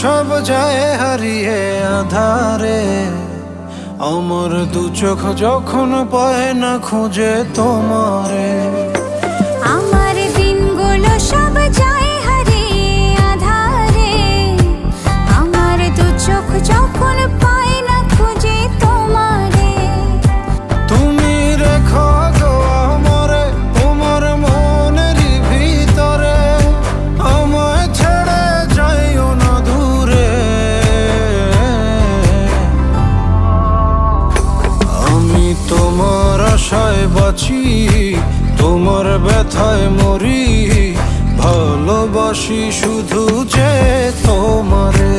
সব যায় হারিয়ে আধারে, আমার দু চোখ যখন পায় না খুঁজে তোমারে। আমার দিনগুলো সব যায় হারিয়ে আধারে, আমার দু চোখ যখন পায় না খুঁজে তোমারে। তুমি রেখো গো আমারে তোমার মনেরই ভিতরে, আমায় ছেড়ে যাইও না দূরে। আমি তোমার আশায় বাঁচি, তোমার ব্যথায় মরি, ভালোবাসি শুধু যে তোমারে।